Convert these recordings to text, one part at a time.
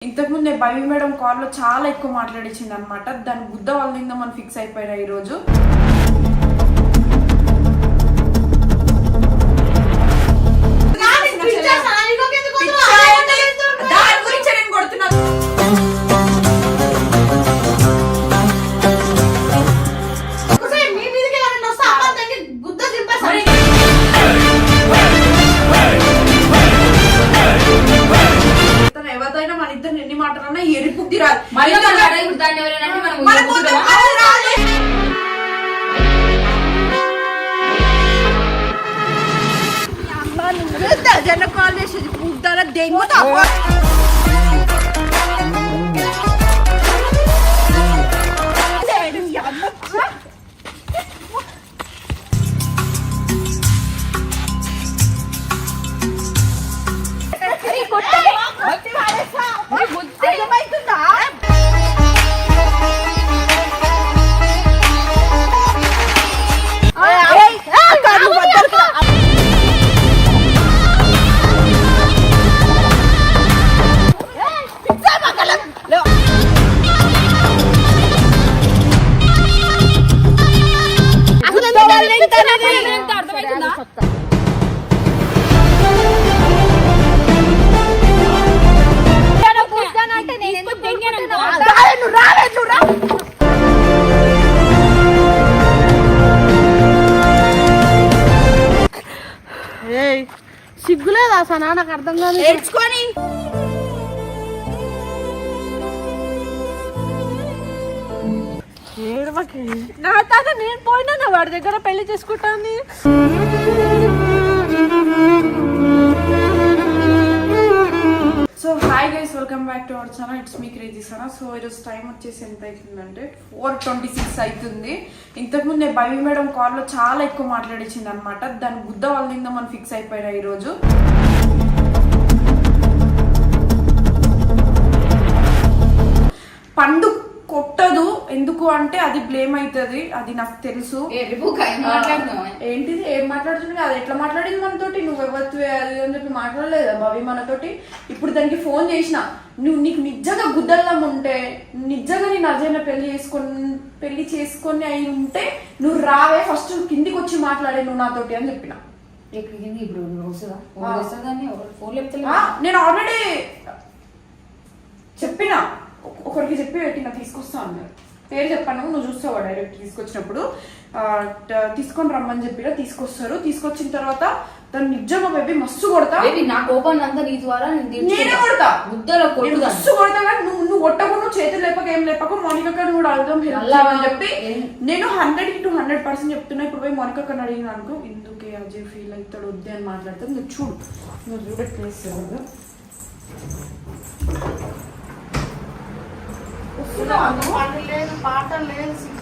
ఇంతకుముందే బవి madam call లో చాలా ఎక్కువ మాట్లాడించింది అనమాట. దాని బుద్ధ వాళ్ళ మనం ఫిక్స్ అయిపోయినా ఈ రోజు. ఎవరిదైనా మన ఇద్దరు ఎన్ని మాటలన్నా ఎరిపుద్ది రాదు. జన కాల్ చేసేది పుట్టాల దెంగుతా సిగ్గులేదా సనా? నాకు అర్థం కాదు. నేర్చుకొని నా తాత నేను పోయినా నా వాడి దగ్గర పెళ్లి చేసుకుంటాను. So hi guys, welcome back to our channel. It's me crazy Sana. So ఈరోజు టైం వచ్చేసి ఎంత అవుతుందంటే 4:26 అవుతుంది. ఇంతకుముందే బవి మేడం కాల్ లో చాలా ఎక్కువ మాట్లాడించింది అనమాట. దాని బుద్ధ వాళ్ళ మనం ఫిక్స్ అయిపోయినా ఈరోజు. పండు కొట్టదు, ఎందుకు అంటే అది బ్లేమ్ అవుతుంది, అది నాకు తెలుసు. ఏంటిది ఏం మాట్లాడుతుంది? అది ఎట్లా మాట్లాడింది మనతోటి? నువ్వు ఎవరివే అది అని చెప్పి మాట్లాడలేదా భవి మనతోటి? ఇప్పుడు దానికి ఫోన్ చేసిన, నువ్వు నీకు నిజంగా గుద్దల్లం ఉంటే, నిజంగా నేను అజయన పెళ్లి చేసుకొని అయి ఉంటే నువ్వు రావే, ఫస్ట్ కిందికి వచ్చి మాట్లాడే నువ్వు నాతోటి అని చెప్పిన. నేను ఆల్రెడీ చెప్పిన, ఒకరికి చెప్పి పెట్టిన తీసుకొస్తా అన్నారు. పేరు చెప్పాను, నువ్వు చూస్తావా డైరెక్ట్ తీసుకొచ్చినప్పుడు. తీసుకొని రమ్మని చెప్పిన, తీసుకొస్తారు. తీసుకొచ్చిన తర్వాత దాన్ని నిజంగా బేబీ మస్తు కొడతా. నా కోపాన్ని అంతా నీ ద్వారా నేనే కొడతా, మస్తు కొడతా. కానీ నువ్వు కొట్టకుండా చేతులు లేపక ఏం లేపక మోనికా కూడా అర్థం అని చెప్పి నేను 100% చెప్తున్నా. ఇప్పుడు పోయి మోనికా అడిగిన అనుకో, ఎందుకే అజయ్ ఫీల్ అవుతాడు వద్దే అని మాట్లాడతాడు. నువ్వు చూడు, నువ్వు చూడట్లేదు.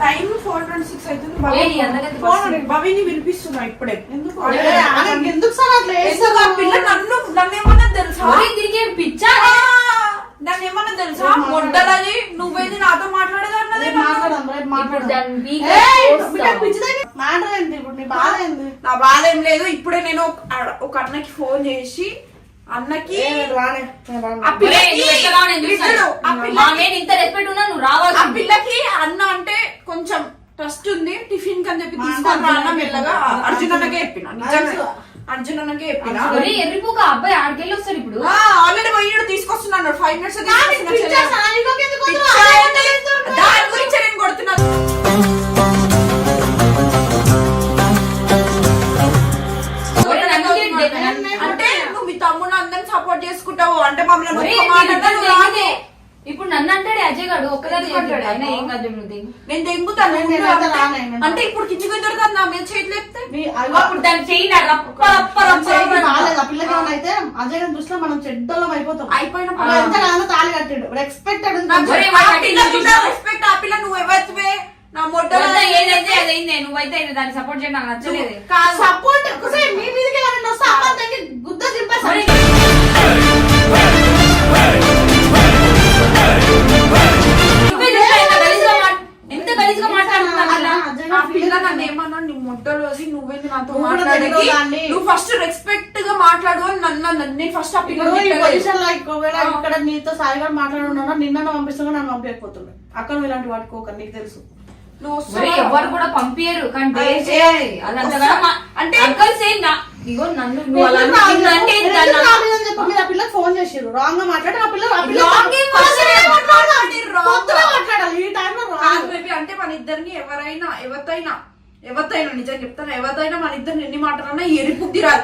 టైం 4:26 అవుతుంది. భవిని వినిపిస్తున్నా ఇప్పుడే. ఎందుకు నన్నేమన్నా తెలుసా? నన్నేమన్నా తెలుసా? మొడ్డలని నువ్వేది నాతో మాట్లాడేది అన్నదే. నా బాధ ఏం లేదు. ఇప్పుడే నేను ఒక అన్నకి ఫోన్ చేసి, అన్నకి ఆ పిల్లకి అన్న అంటే కొంచెం ట్రస్ట్ ఉంది, టిఫిన్ కని చెప్పి తీసుకొని అన్న మెల్లగా అర్జున్ అన్నకే చెప్పిన. నిజంగా అర్జున్ అన్నకే చెప్పిన. అబ్బాయి ఆడికెళ్ళి వస్తాడు. ఇప్పుడు ఆల్రెడీ పోయి తీసుకొస్తున్నాడు. 5 minutes దాని గురించి నేను కొడుతున్నాను. అంటే నువ్వు మీ తమ్ముడు అందరిని సపోర్ట్ చేసుకుంటావు అంటే మమ్మల్ని. ఇప్పుడు నన్ను అంటాడు అజయ్ గారు ఒక్కదాన్ని నేను దెంగుతాను అంటే ఇప్పుడు కిందికి దొరుకుతుంది నా మీద చేతులు చెప్తే అప్పుడు దాన్ని చేయి అయితే అజయ్ గారి దృష్టిలో మనం చెడ్డలం అయిపోతాం. అయిపోయిన తాళి కట్టాడు, రెస్పెక్ట్ రెస్పెక్ట్. ఆ పిల్ల నువ్వు ఎవరివే నా మొట్ట ఏదైతే అదైందే, నువ్వైతే దాన్ని సపోర్ట్ చేయడం నాకు నచ్చలేదు. సపోర్ట్ మీ మీదకి ఎవరైనా వస్తే అబ్బాయి గుద్ద చింపేసారి. ఎంత గలీజ్గా మాట్లాడుతున్నా నన్ను ఏమన్నా నీ మొట్టలోది నువ్వేంది నాతో మాట్లాడేది, నువ్వు ఫస్ట్ రెస్పెక్ట్ గా మాట్లాడు అని నన్ను. నేను ఫస్ట్ ఆ పిల్లలు ఒకవేళ ఇక్కడ నీతో సాయి గారు మాట్లాడున్నా నిన్న పంపిస్తున్నా నన్ను పంపించకపోతుండే. అక్కడ ఇలాంటి వాడుకోక నీకు తెలుసు. ఎవరు కూడా పంపించరు కానీ డేర్ చేయాలి. అదంతగా అంటే అంకల్ సేమ్ ఇగో నన్ను నువ్వు అలా అంటే మీరు ఆ పిల్లకి ఫోన్ చేసిర్రు రాంగ్ గా మాట్లాడి ఆ పిల్ల మాట్లాడాలి. ఈ టైంలో అంటే మన ఇద్దరిని ఎవరితైనా నిజంగా చెప్తాను, ఎవరితైనా మన ఇద్దరిని ఎన్ని మాటలన్నా ఎరిపుద్ది రాదు.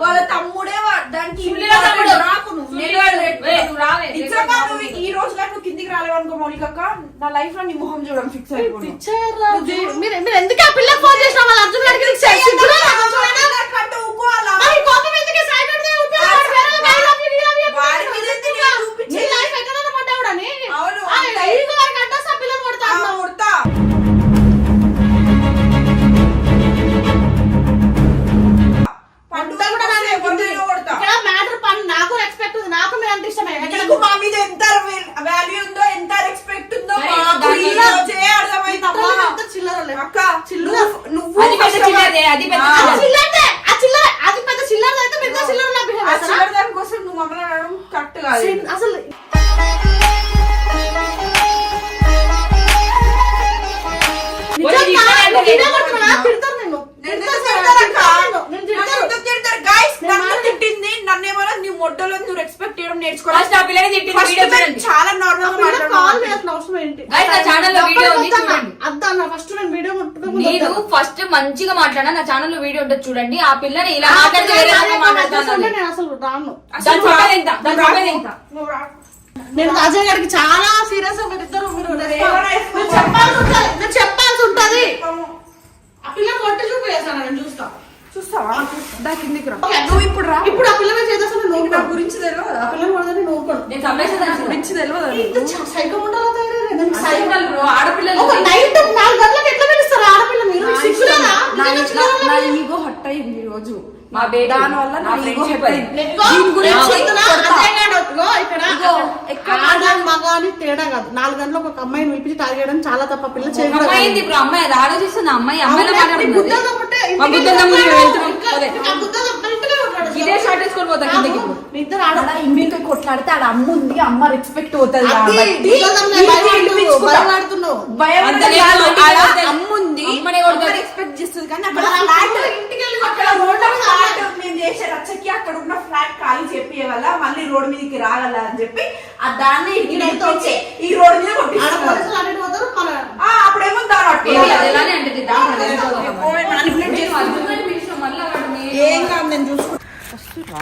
వాళ్ళ తమ్ముడే దానికి ఈ రోజు నువ్వు కిందికి రాలేవు అనుకో మౌనికక్క, నా లైఫ్ లో నీ మొహం చూడడం ఫిక్స్ అయిపోయింది. మీరు ఎందుకు ఆ పిల్లకి ఫోన్ చేసిన వాళ్ళ అర్జున్ గారికి దానికోసం నువ్వు మమ్మల్ని కరెక్ట్ కాదు అసలు. తిట్టింది నన్నేమో నీ మొట్టలో నువ్వు రెస్పెక్ట్ చేయడం నేర్చుకోవాలి. చాలా నార్మల్ నేను ఫస్ట్ మంచిగా మాట్లాడా. నా ఛానల్ లో వీడియో ఉంటుంది చూడండి. ఆ పిల్లని ఇలా నేను అజయ్ గారికి చాలా సీరియస్ గా మీరిద్దరు చెప్పాల్సి ఉంటది. ఆ పిల్ల కొట్టి చూపేసాను నేను చూస్తావా దా కిందికి రా. నువ్వు ఇప్పుడు రా. ఇప్పుడు ఆ పిల్ల మీద చేసేస్తాను. నువ్వు నా గురించి తెలియదు. ఆ పిల్ల కొడదని నువ్వు గురించి తెలియదు. సైకో ఉండాలి ఆడపిల్లలు 4 గంటలకు ఎట్లా పిలుస్తారు ఆడపిల్ల? మీరు నా ఈగో హట్ అయింది ఈ రోజు. మా బేబీ దాని వల్ల నా ఫ్రెండ్షిప్ మగ అని తేడా కాదు. 4 గంటలకు ఒక అమ్మాయిని పిలిపించి టార్గెట్ చేయడం చాలా తప్ప. పిల్ల అమ్మాయి ఇప్పుడు అమ్మాయి అది ఆలోచిస్తుంది. అమ్మాయి ఇదే షార్ట్ వేసుకొని పోతా కిందకి. ఇద్దరు ఆడ ఇంటికి కొట్లాడితే ఆడ అమ్మ ఉంది, అమ్మ రెస్పెక్ట్ అవుతుంది. అమ్ముంది రెస్పెక్ట్ చేస్తుంది. కానీ మేము చేసే రచ్చకి అక్కడ ఉన్న ఫ్లాట్ ఖాళీ చెప్పే వల్ల మళ్ళీ రోడ్ మీదకి రాగల అని చెప్పి ఆ దాన్ని ఈ రోడ్ మీద అప్పుడేమో ఏం కాదు నేను చూసుకుంటా.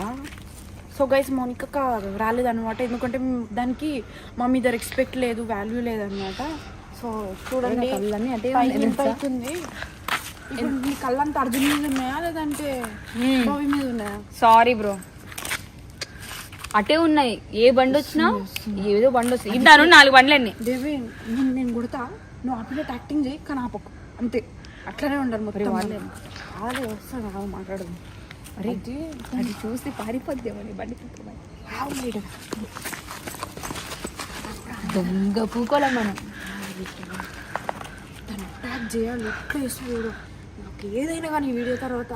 సో గైస్ మౌనిక రాలేదన్నమాట. ఎందుకంటే దానికి మా మీద రెస్పెక్ట్ లేదు, వాల్యూ లేదన్నమాట. సో చూడండి అవుతుంది. నీ కళ్ళంతా అర్జున్ మీద ఉన్నాయా లేదంటే బావి మీద ఉన్నాయా? సారీ బ్రో, అటే ఉన్నాయి. ఏ బండి వచ్చినా ఏదో బండి వస్తుంది. ఇద్దరు 4 బండ్లు అన్ని. దేవి నేను కొడతా, నువ్వు ఆ పిల్లట్ యాక్టింగ్ చేయి కానీ ఆపకు అంతే. అట్లనే ఉండరు మొత్తం. వాళ్ళే వస్తాను మాట్లాడదు. అరే అది చూసి పారిపోద్దేమని బండి దొంగ పూకోలేం మనం. తను అటాక్ చేయాలి ఎట్లా చేస్తాడు. నాకు ఏదైనా కానీ ఈ వీడియో తర్వాత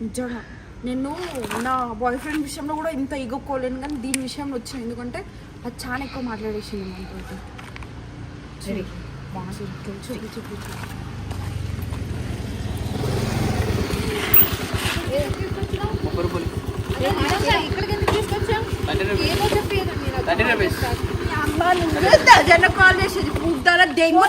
నిజంగా నేను నా బాయ్ ఫ్రెండ్ విషయంలో కూడా ఇంత ఇగోకోలేను కానీ దీని విషయంలో వచ్చింది. ఎందుకంటే అది చాలా ఎక్కువ మాట్లాడేసింది మనతో. చూపి జన కాల్ చేసేది పుట్టాల డెంగు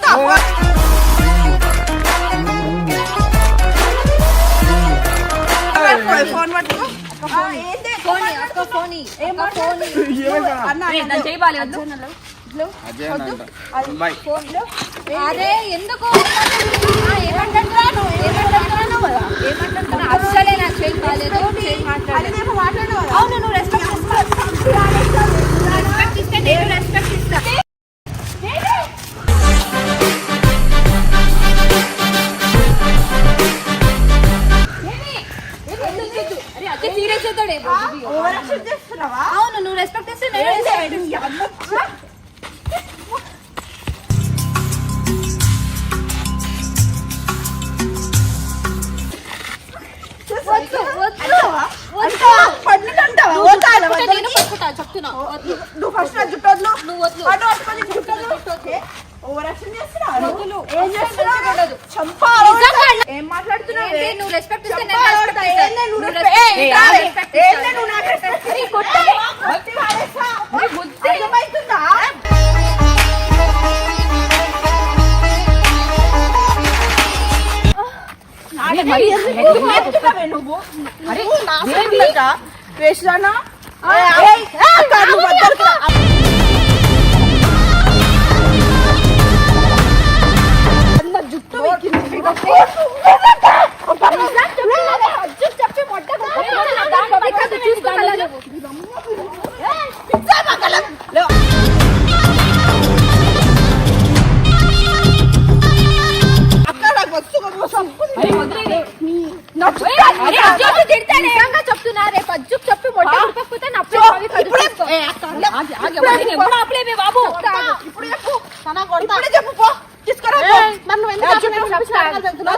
ఫోన్ పట్టుకో. అరే ఎందుకు అసలే నాకు చేయి కాలేదు. అవును నువ్వు రెస్పెక్ట్ ఇస్తే నేను రెస్పెక్ట్ ఇస్తా. సీరియస్ అవుతాడే. అవును నువ్వు రెస్పెక్ట్ ఇస్తే నేను చెప్తున్నా నువ్వు ఫస్ట్ జుట్టు వదులు. అటు పట్టుకొని జుట్టు వదులు. ఓవర్ యాక్షన్ చేస్తున్నావు. ఏం చేస్తున్నావు? చంపా. ఏం మాట్లాడుతున్నావు? నువ్వు రెస్పెక్ట్ ఇస్తే చంపా. నేను రెస్పెక్ట్ ఏందే ఇస్తాను. నువ్వు నువ్వు రెస్పెక్ట్ రెస్పెక్ట్ ఏందే నువ్వు నాకు రెస్పెక్ట్ ఇస్తావు? కొట్టాలి. బుద్ధి వాడేస్తా. అర్థమవుతుందా? నువ్వు వేసానా జుట్టు చెప్తున్నా రేపు అజ్జు చెప్పి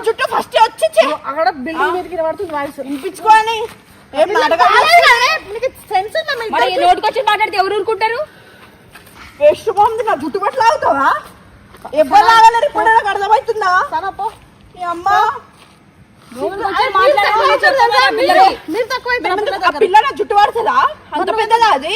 జుట్టు ఫస్ట్ వచ్చి అక్కడ బిల్డింగ్ మీదకి పడుతుంది వాయిస్ వినిపించుకోని ఏం నోటుకొచ్చి మాట్లాడితే ఎవరు ఊరుకుంటారు? వేస్ట్ బాగుంది. నా జుట్టు పట్ల అవుతావా? ఎవరు లాగలేరు ఇప్పుడు నాకు అర్థమవుతుందా? మీ అమ్మ ఆ పిల్ల నా జుట్టు పడుతుందా? అంత పెద్దదా అది?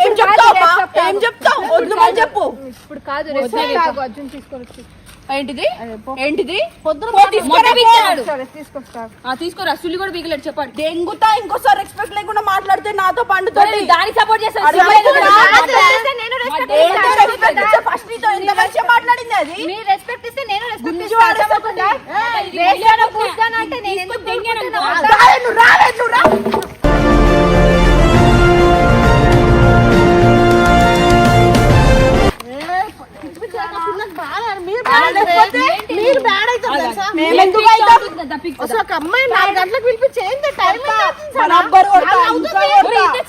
ఏం చెప్తావు? వద్దుమని చెప్పు. ఇప్పుడు కాదు అర్జున్ తీసుకొని ఏంటిది ఏంటిది తీసుకోరా సుల్లి కూడా బీగలేడు చెప్పండి. దెంగుతా ఇంకోసారి రెస్పెక్ట్ లేకుండా మాట్లాడితే నాతో పండుతుంది. దానికి సపోర్ట్ చేస్తాను. ఫస్ట్ నీతో ఎంత మంచిగా మాట్లాడింది అది. మీరు రెస్పెక్ట్ ఇస్తే నేను రెస్పెక్ట్ గుంజు వాడేసకుండా అంటే నేను ఎందుకు దెంగాను? నువ్వు రా. మీరు బ్యాడ్ అవుతారు తెలుసా? ఒక అమ్మాయి 4 గంటలకు పిలిపించి ఏంది టైం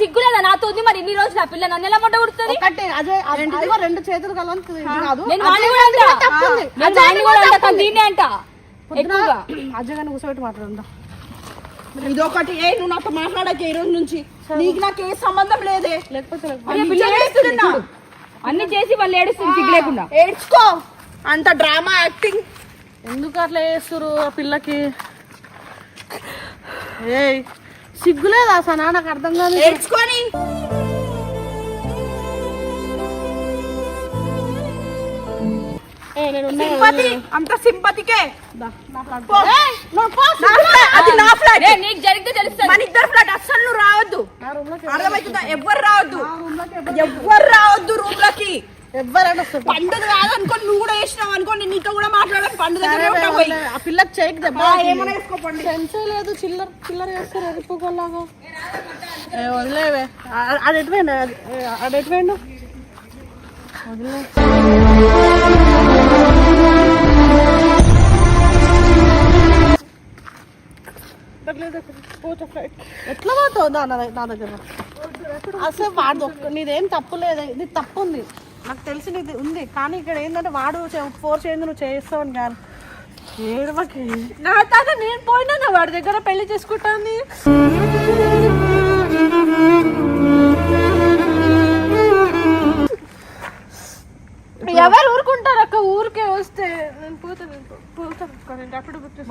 సిగ్గులేదా నాతో ఉంది? మరి ఇన్ని రోజులు ఆ పిల్ల నన్ను ఎలా మొట్ట కొడుతుంది? అదిగో 2 చేతులు కలవని కాదు. నేను వాడిని కూడా అంట దీన్నే అంట ఎక్కువగా. అజయ్ గారిని కూర్చోబెట్టి మాట్లాడుందా? ఇదొకటి. నువ్వు నాతో మాట్లాడక ఈ రోజు నుంచి నీకు నాకు ఏ సంబంధం లేదే. లేకపోతే అన్ని చేసి వాళ్ళు ఏడుస్తుంది సిగ్గు లేకుండా. ఏడ్చుకో. అంత డ్రామా యాక్టింగ్ ఎందుకు అట్లా చేస్తురు ఆ పిల్లకి? ఏయ్ సిగ్గులేదా అసలు? నాకు అర్థం కాదు. ఏడ్చుకొని అంత సింపతికే అది నా ఫ్లాట్. నీకు జరిగితే తెలుస్తుంది. మన ఇద్దరు ఫ్లాట్. అస్సలు నువ్వు రావద్దు. అర్థమవుతుందా? ఎవ్వరు రావద్దు రూమ్ లోకి. ఎవరైనా వస్తారు. పండుగ కాదనుకోని నువ్వు కూడా వేసినావు అనుకోండి. నీతో కూడా మాట్లాడాలి. పండుగ ఆ పిల్లకి చేయకు దెబ్బ. ఏమైనా వేసుకోపండి. సెన్సే లేదు. చిల్లర చేస్తారు ఎరుపుకోలాగా. వదిలేవే. అది ఎటువేండు? అది ఎటువేండు? వదిలే. ఎట్లా పోతావు నా దగ్గర? అసలు వాడు నీదేం తప్పు లేదు. ఇది తప్పు ఉంది నాకు తెలిసి, నీది ఉంది. కానీ ఇక్కడ ఏంటంటే వాడు ఫోర్స్ చేయండి నువ్వు చేస్తావు కానీ ఏడవకి. నా తాత నేను పోయినా నా వాడి దగ్గర పెళ్లి చేసుకుంటాను. ఎవరు ఊరుకుంటారు అక్క? ఊరికే వస్తే నేను పోతాను.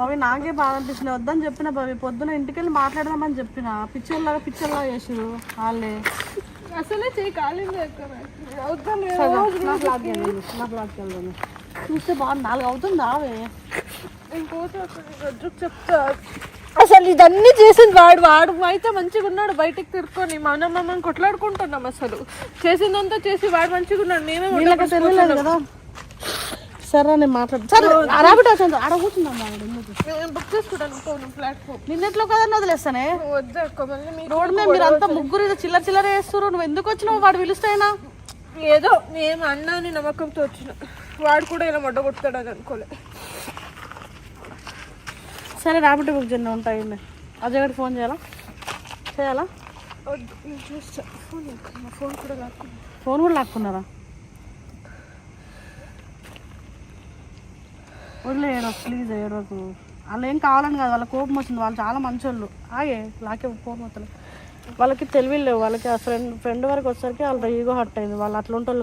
బాబీ నాకే బాధ అనిపించింది. వద్దని చెప్పిన బాబీ. పొద్దున ఇంటికెళ్ళి మాట్లాడదామని చెప్పిన. పిచ్చర్లాగా చేసిరు వాళ్ళే. అసలే చేయి కాలింది. చూస్తే బాగుంది. 4 అవుతుంది. ఆవే చెప్తా. అసలు ఇదన్నీ చేసింది వాడు అయితే మంచిగా ఉన్నాడు. బయటికి తిరుక్కొని మనం కొట్లాడుకుంటున్నాం. అసలు చేసిందంతా చేసి వాడు మంచిగా ఉన్నాడు. మేమే తెలియలేదు కదా. సరే నేను మాట్లాడు. సరే రాబిట్ వచ్చింది. ఆడ కూర్చుందాం. బుక్ చేసుకుంటాను ప్లాట్ఫామ్. నిన్నట్లో కదా వదిలేస్తానే. రోడ్ మీద మీరు అంతా ముగ్గురు చిల్లర చేస్తారు. నువ్వు ఎందుకు వచ్చినావు? వాడు పిలుస్తాయినా ఏదో మేము అన్నాని నమ్మకంతో వచ్చిన. వాడు కూడా ఇలా మొడ్డ కొడతాడని అనుకోలే. సరే రాబిట్ బుక్ చేయండి. ఉంటాయి. అజయ్ గారికి ఫోన్ చేయాలా? ఫోన్ కూడా లాక్కున్నారా? వదిలే ఏడోకు ప్లీజ్, ఏడోకు. వాళ్ళు ఏం కావాలని కాదు, వాళ్ళ కోపం వచ్చింది. వాళ్ళు చాలా మంచోళ్ళు. ఆగే లాకే ఫోన్ మొత్తం. వాళ్ళకి తెలివి లేవు. వాళ్ళకి ఆ ఫ్రెండ్ వరకు వచ్చేసరికి వాళ్ళ ఈగో హర్ట్ అయింది. వాళ్ళు అట్లా ఉంటారు.